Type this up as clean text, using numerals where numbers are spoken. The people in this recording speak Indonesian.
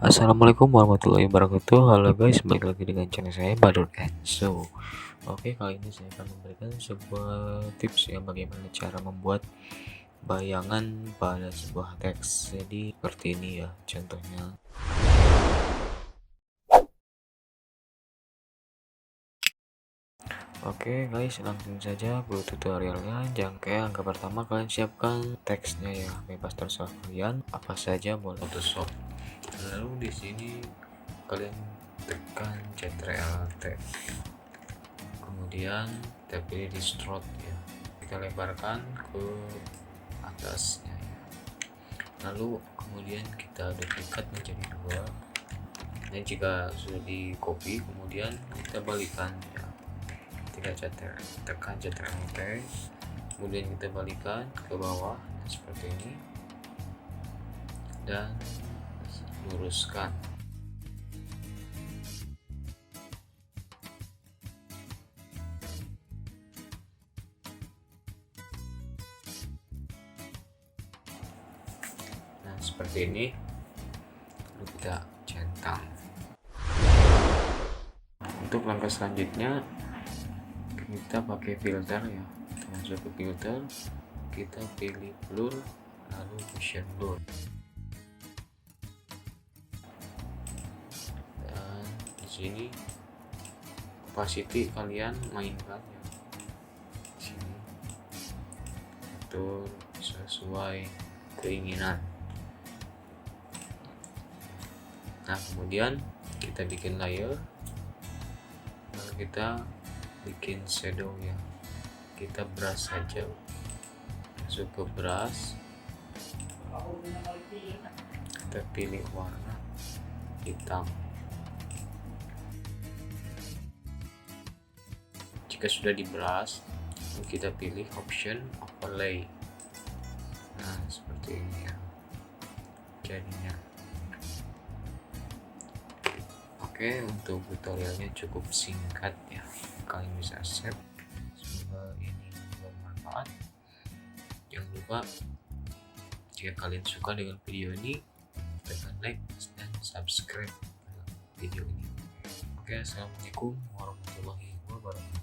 Assalamualaikum warahmatullahi wabarakatuh. Halo guys, balik lagi dengan channel saya Badrul Enso. Oke, kali ini saya akan memberikan sebuah tips ya bagaimana cara membuat bayangan pada sebuah teks. Jadi seperti ini ya contohnya. Oke guys, langsung saja ke tutorialnya. Langkah pertama kalian siapkan teksnya ya, bebas terserah kalian apa saja boleh Photoshop. Lalu di sini kalian tekan Ctrl T, kemudian kita pilih distort ya, kita lebarkan ke atasnya ya. Lalu kemudian kita duplikat menjadi 2, dan jika sudah di copy kemudian kita balikan ya, tekan Ctrl T, kemudian kita balikan ke bawah seperti ini dan luruskan. Nah seperti ini, lalu kita centang. Untuk langkah selanjutnya kita pakai filter ya, kita masuk ke filter, kita pilih blur, lalu motion blur, dan di sini opacity kalian mainkan ya, di sini atur sesuai keinginan. Nah kemudian kita bikin layer, lalu kita bikin shadow ya, kita brush saja, masuk ke brush, kita pilih warna hitam. Jika sudah di brush, kita pilih option overlay. Nah seperti ini ya jadinya. Oke, untuk tutorialnya cukup singkat ya, kalian bisa save. Semoga ini bermanfaat. Jangan lupa jika kalian suka dengan video ini, tekan like dan subscribe video ini. Oke, assalamualaikum warahmatullahi wabarakatuh.